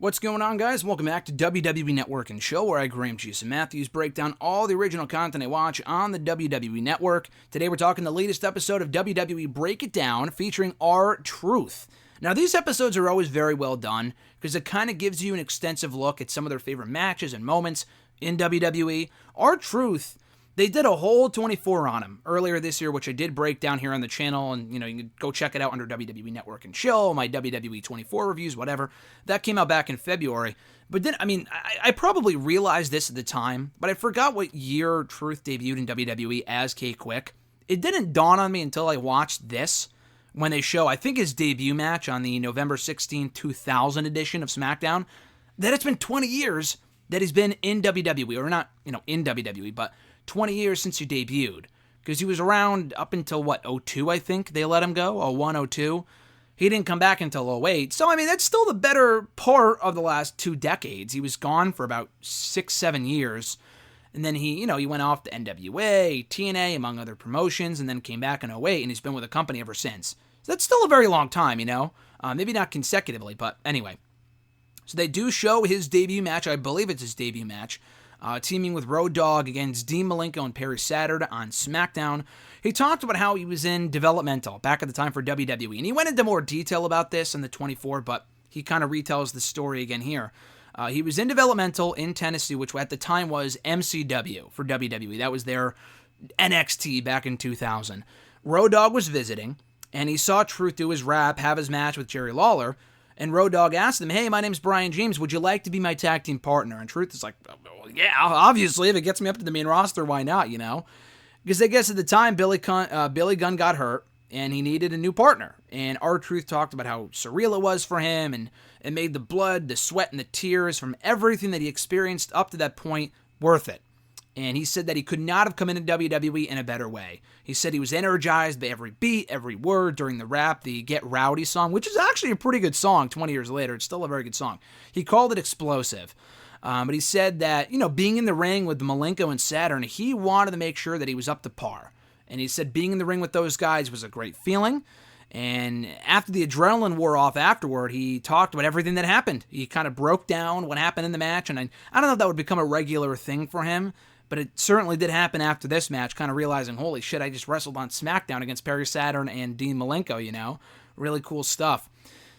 What's going on, guys? Welcome back to WWE Network and Show, where I, Graham Jason Matthews, break down all the original content I watch on the WWE Network. Today we're talking the latest episode of WWE Break It Down, featuring R-Truth. Now, these episodes are always very well done, because it kind of gives you an extensive look at some of their favorite matches and moments in WWE. R-Truth, they did a whole 24 on him earlier this year, which I did break down here on the channel, and you can go check it out under WWE Network and Chill, my WWE 24 reviews, whatever. That came out back in February. But then, I probably realized this at the time, but I forgot what year Truth debuted in WWE as K-Quick. It didn't dawn on me until I watched this, when they show, I think, his debut match on the November 16, 2000 edition of SmackDown, that it's been 20 years that he's been in WWE, or not, in WWE, but 20 years since he debuted, because he was around up until, 02, I think they let him go, 01, 02. He didn't come back until 08, so, that's still the better part of the last 2 decades. He was gone for about 6-7 years, and then he went off to NWA, TNA, among other promotions, and then came back in 08, and he's been with the company ever since. So that's still a very long time, maybe not consecutively, but anyway. So they do show his debut match, I believe it's his debut match, teaming with Road Dogg against Dean Malenko and Perry Saturn on SmackDown. He talked about how he was in developmental back at the time for WWE, and he went into more detail about this in the 24, but he kind of retells the story again here. He was in developmental in Tennessee, which at the time was MCW for WWE. That was their NXT back in 2000. Road Dogg was visiting, and he saw Truth do his rap, have his match with Jerry Lawler, and Road Dogg asked him, "Hey, my name's Brian James. Would you like to be my tag team partner?" And Truth is like, "Well, yeah, obviously. If it gets me up to the main roster, why not, Because I guess at the time, Billy Gunn got hurt, and he needed a new partner. And R-Truth talked about how surreal it was for him, and it made the blood, the sweat, and the tears from everything that he experienced up to that point worth it. And he said that he could not have come into WWE in a better way. He said he was energized by every beat, every word during the rap, the Get Rowdy song, which is actually a pretty good song 20 years later. It's still a very good song. He called it explosive. But he said that, being in the ring with Malenko and Saturn, he wanted to make sure that he was up to par. And he said being in the ring with those guys was a great feeling. And after the adrenaline wore off afterward, he talked about everything that happened. He kind of broke down what happened in the match. And I don't know if that would become a regular thing for him, but it certainly did happen after this match, kind of realizing, holy shit, I just wrestled on SmackDown against Perry Saturn and Dean Malenko, Really cool stuff.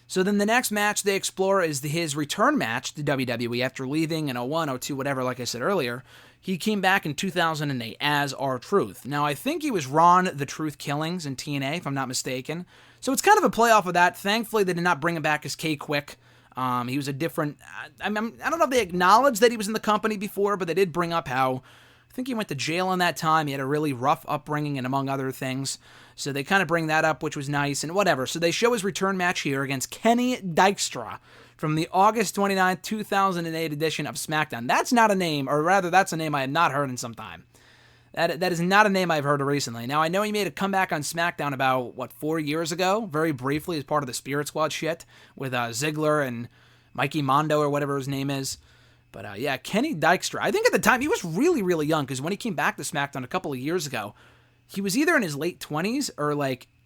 So then the next match they explore is his return match to WWE after leaving in 01, 02, whatever, like I said earlier. He came back in 2008 as R-Truth. Now, I think he was Ron the Truth Killings in TNA, if I'm not mistaken. So it's kind of a playoff of that. Thankfully, they did not bring him back as K-Quick. He was a different... I don't know if they acknowledged that he was in the company before, but they did bring up how... I think he went to jail in that time. He had a really rough upbringing and among other things. So they kind of bring that up, which was nice and whatever. So they show his return match here against Kenny Dykstra from the August 29th, 2008 edition of SmackDown. That's not a name, or rather that's a name I had not heard in some time. That is not a name I've heard recently. Now, I know he made a comeback on SmackDown about, 4 years ago, very briefly as part of the Spirit Squad shit with Ziggler and Mikey Mondo or whatever his name is. But yeah, Kenny Dykstra. I think at the time he was really, really young, because when he came back to SmackDown a couple of years ago, he was either in his late 20s or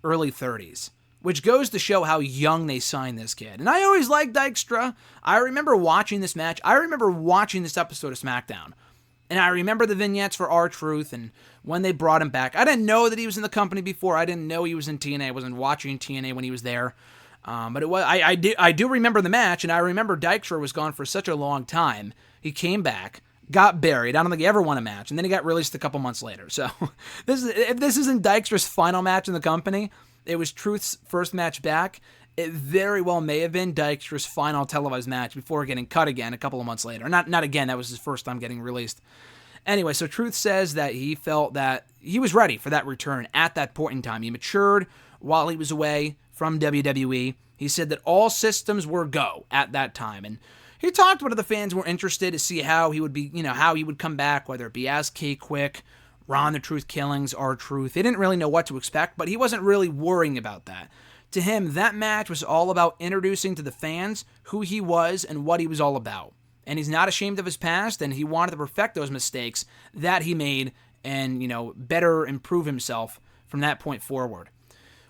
early 30s, which goes to show how young they signed this kid. And I always liked Dykstra. I remember watching this match. I remember watching this episode of SmackDown. And I remember the vignettes for R-Truth and when they brought him back. I didn't know that he was in the company before. I didn't know he was in TNA. I wasn't watching TNA when he was there. But it was I do remember the match, and I remember Dykstra was gone for such a long time. He came back, got buried. I don't think he ever won a match, and then he got released a couple months later. So if this isn't Dykstra's final match in the company, it was Truth's first match back. It very well may have been Dykstra's final televised match before getting cut again a couple of months later. Not again, that was his first time getting released. Anyway, so Truth says that he felt that he was ready for that return at that point in time. He matured while he was away from WWE. He said that all systems were go at that time. And he talked about the fans were interested to see how he would be, how he would come back, whether it be as K-Quick, Ron the Truth Killings, R-Truth. They didn't really know what to expect, but he wasn't really worrying about that. To him, that match was all about introducing to the fans who he was and what he was all about. And he's not ashamed of his past, and he wanted to perfect those mistakes that he made and, better improve himself from that point forward.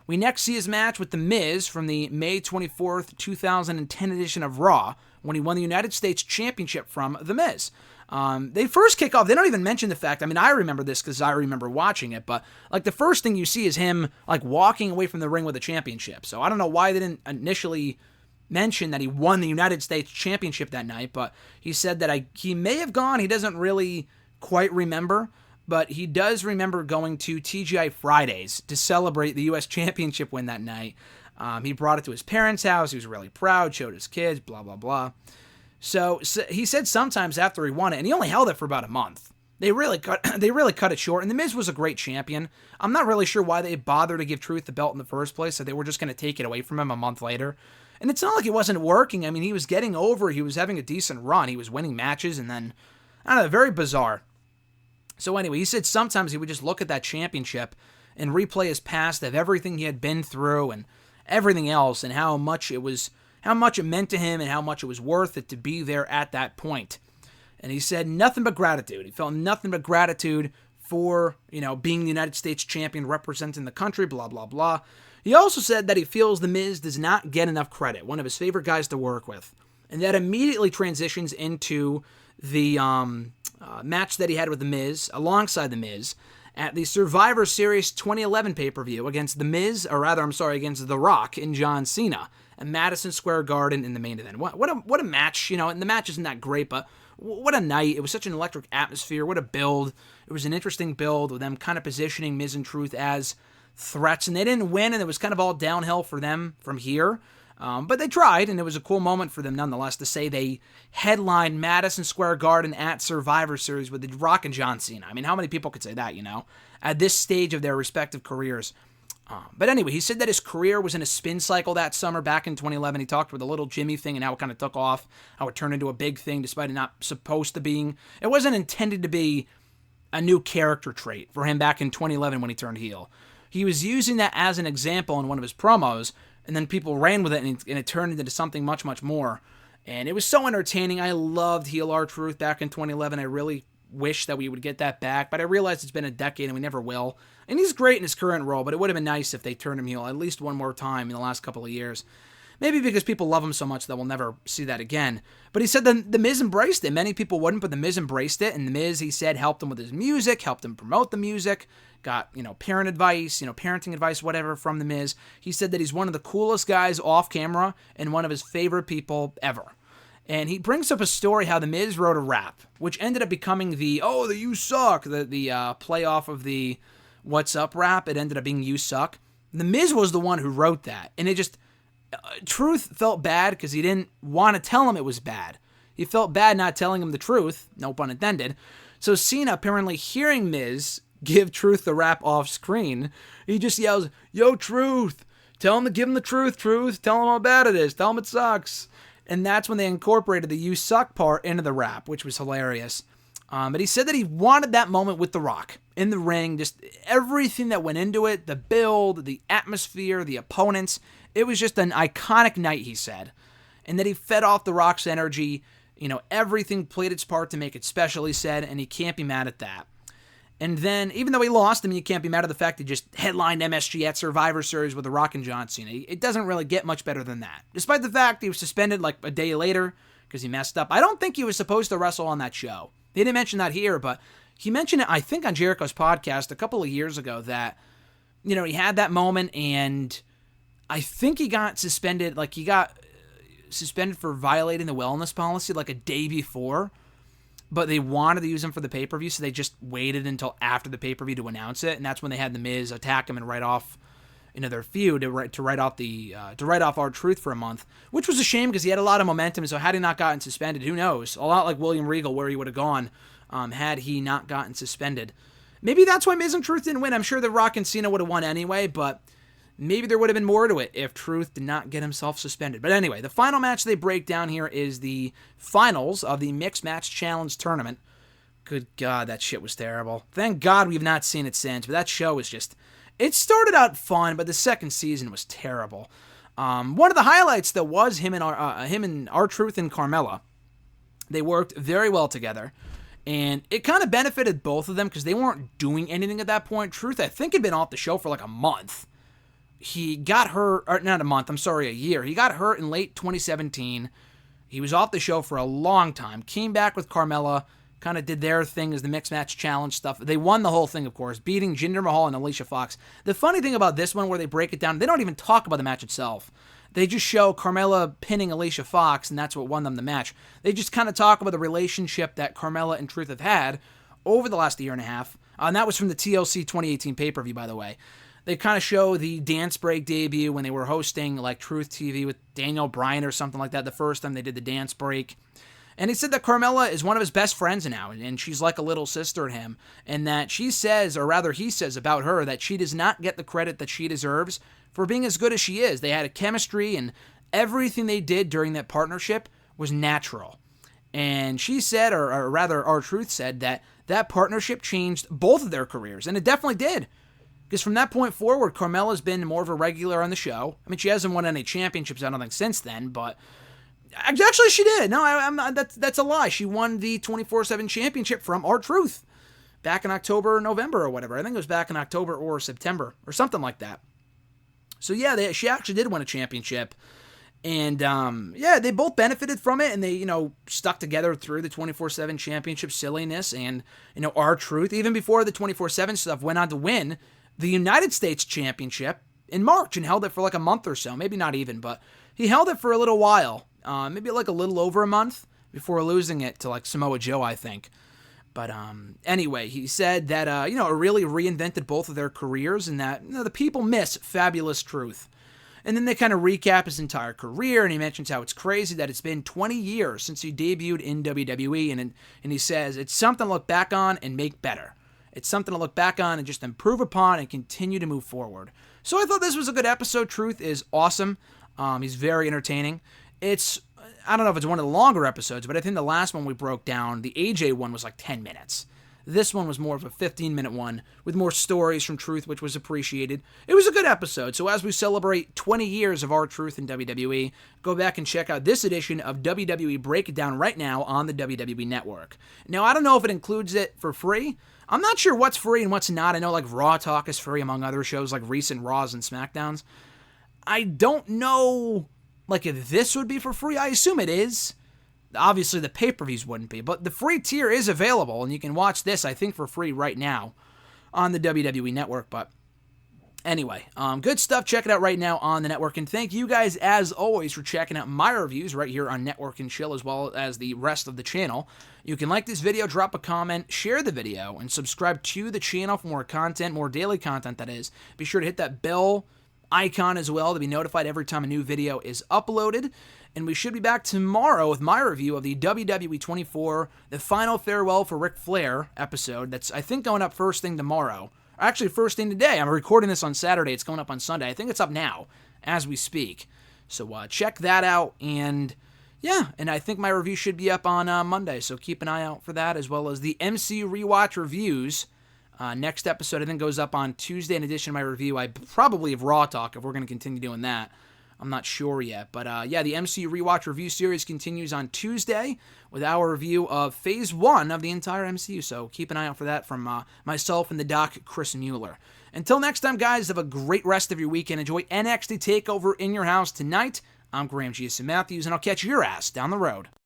We next see his match with The Miz from the May 24th, 2010 edition of Raw, when he won the United States Championship from The Miz. They first kick off, they don't even mention the fact, I mean, I remember this because I remember watching it, but like the first thing you see is him like walking away from the ring with a championship. So I don't know why they didn't initially mention that he won the United States Championship that night, but he said that he may have gone, he doesn't really quite remember, but he does remember going to TGI Fridays to celebrate the U.S. Championship win that night. He brought it to his parents' house, he was really proud, showed his kids, blah, blah, blah. So he said sometimes after he won it, and he only held it for about a month. They really cut it short, and The Miz was a great champion. I'm not really sure why they bothered to give Truth the belt in the first place, so they were just going to take it away from him a month later. And it's not like it wasn't working. I mean, he was getting over, he was having a decent run, he was winning matches, and then, I don't know, very bizarre. So anyway, he said sometimes he would just look at that championship and replay his past of everything he had been through and everything else, and how much it meant to him and how much it was worth it to be there at that point. And he said nothing but gratitude. He felt nothing but gratitude for, being the United States champion, representing the country, blah, blah, blah. He also said that he feels The Miz does not get enough credit, one of his favorite guys to work with. And that immediately transitions into the match that he had with The Miz, alongside The Miz, at the Survivor Series 2011 pay-per-view against against The Rock and John Cena at Madison Square Garden in the main event. What a match, and the match isn't that great, but what a night. It was such an electric atmosphere. What a build. It was an interesting build with them kind of positioning Miz and Truth as threats, and they didn't win, and it was kind of all downhill for them from here. But they tried, and it was a cool moment for them nonetheless to say they headlined Madison Square Garden at Survivor Series with The Rock and John Cena. I mean, how many people could say that, at this stage of their respective careers? But anyway, he said that his career was in a spin cycle that summer back in 2011. He talked with the little Jimmy thing and how it kind of took off, how it turned into a big thing despite it not supposed to being. It wasn't intended to be a new character trait for him back in 2011 when he turned heel. He was using that as an example in one of his promos, and then people ran with it, and it turned into something much, much more. And it was so entertaining. I loved heel R-Truth back in 2011. I really wish that we would get that back, but I realized it's been a decade and we never will. And he's great in his current role, but it would have been nice if they turned him heel at least one more time in the last couple of years. Maybe because people love him so much that we'll never see that again. But he said the Miz embraced it. Many people wouldn't, but The Miz embraced it. And The Miz, he said, helped him with his music, helped him promote the music, got, parenting advice, whatever from The Miz. He said that he's one of the coolest guys off camera and one of his favorite people ever. And he brings up a story how The Miz wrote a rap, which ended up becoming the You Suck, the playoff of the What's Up rap. It ended up being You Suck. The Miz was the one who wrote that. And it just, Truth felt bad because he didn't want to tell him it was bad. He felt bad not telling him the truth, no pun intended. So Cena, apparently hearing Miz give Truth the rap off screen, he just yells, "Yo, Truth, tell him to give him the truth, Truth. Tell him how bad it is. Tell him it sucks." And that's when they incorporated the "You Suck" part into the rap, which was hilarious. But he said that he wanted that moment with The Rock in the ring, just everything that went into it, the build, the atmosphere, the opponents. It was just an iconic night, he said. And that he fed off The Rock's energy. Everything played its part to make it special, he said, and he can't be mad at that. And then, even though he lost, you can't be mad at the fact he just headlined MSG at Survivor Series with The Rock and John Cena. It doesn't really get much better than that. Despite the fact he was suspended like a day later because he messed up. I don't think he was supposed to wrestle on that show. They didn't mention that here, but he mentioned it, I think, on Jericho's podcast a couple of years ago that, he had that moment, and I think he got suspended, for violating the wellness policy like a day before. But they wanted to use him for the pay-per-view, so they just waited until after the pay-per-view to announce it, and that's when they had The Miz attack him and write off, their feud to write off R-Truth for a month, which was a shame because he had a lot of momentum. So had he not gotten suspended, who knows? A lot like William Regal, where he would have gone had he not gotten suspended. Maybe that's why Miz and Truth didn't win. I'm sure The Rock and Cena would have won anyway, but maybe there would have been more to it if Truth did not get himself suspended. But anyway, the final match they break down here is the finals of the Mixed Match Challenge Tournament. Good God, that shit was terrible. Thank God we've not seen it since, but that show was just... It started out fun, but the second season was terrible. One of the highlights, though, was him and R-Truth and Carmella. They worked very well together, and it kind of benefited both of them because they weren't doing anything at that point. Truth, I think, had been off the show for like a month. He got hurt, or not a month, I'm sorry, a year. He got hurt in late 2017. He was off the show for a long time, came back with Carmella, kind of did their thing as the Mixed Match Challenge stuff. They won the whole thing, of course, beating Jinder Mahal and Alicia Fox. The funny thing about this one, where they break it down, they don't even talk about the match itself. They just show Carmella pinning Alicia Fox, and that's what won them the match. They just kind of talk about the relationship that Carmella and Truth have had over the last year and a half. And that was from the TLC 2018 pay-per-view, by the way. They kind of show the Dance Break debut when they were hosting like Truth TV with Daniel Bryan or something like that the first time they did the Dance Break. And he said that Carmella is one of his best friends now, and she's like a little sister to him, and that she says, or rather he says about her, that she does not get the credit that she deserves for being as good as she is. They had a chemistry, and everything they did during that partnership was natural. And she said, or rather R-Truth said, that that partnership changed both of their careers, and it definitely did. Because from that point forward, Carmella's been more of a regular on the show. I mean, she hasn't won any championships, I don't think, since then, but actually she did. No, I'm not, that's a lie. She won the 24/7 championship from R-Truth back in October or November or whatever. I think it was back in October or September or something like that. So yeah, she actually did win a championship. And yeah, they both benefited from it, and they, stuck together through the 24/7 championship silliness. And, R-Truth, even before the 24/7 stuff, went on to win the United States Championship in March and held it for like a month or so. Maybe not even, but he held it for a little while. Maybe like a little over a month before losing it to like Samoa Joe, I think. But anyway, he said that, it really reinvented both of their careers, and that the people miss Fabulous Truth. And then they kind of recap his entire career, and he mentions how it's crazy that it's been 20 years since he debuted in WWE, and he says it's something to look back on and make better. It's something to look back on and just improve upon and continue to move forward. So I thought this was a good episode. Truth is awesome. He's very entertaining. I don't know if it's one of the longer episodes, but I think the last one we broke down, the AJ one, was like 10 minutes. This one was more of a 15-minute one with more stories from Truth, which was appreciated. It was a good episode. So as we celebrate 20 years of R-Truth in WWE, go back and check out this edition of WWE Break It Down right now on the WWE Network. Now, I don't know if it includes it for free. I'm not sure what's free and what's not. I know like Raw Talk is free, among other shows like recent Raws and SmackDowns. I don't know like if this would be for free. I assume it is. Obviously, the pay-per-views wouldn't be, but the free tier is available, and you can watch this, I think, for free right now on the WWE Network. But anyway, good stuff. Check it out right now on the network, and thank you guys, as always, for checking out my reviews right here on Network and Chill, as well as the rest of the channel. You can like this video, drop a comment, share the video, and subscribe to the channel for more content, more daily content, that is. Be sure to hit that bell icon as well to be notified every time a new video is uploaded. And we should be back tomorrow with my review of the WWE 24, the Final Farewell for Ric Flair episode. That's, I think, going up first thing tomorrow. Actually, first thing today. I'm recording this on Saturday. It's going up on Sunday. I think it's up now as we speak. So check that out. And yeah, and I think my review should be up on Monday. So keep an eye out for that, as well as the MC Rewatch reviews. Next episode, I think, goes up on Tuesday. In addition to my review, I probably have Raw Talk if we're going to continue doing that. I'm not sure yet. But yeah, the MC Rewatch review series continues on Tuesday with our review of Phase 1 of the entire MCU. So keep an eye out for that from myself and the doc, Chris Mueller. Until next time, guys, have a great rest of your weekend. Enjoy NXT TakeOver in your house tonight. I'm Graham G. Matthews, and I'll catch your ass down the road.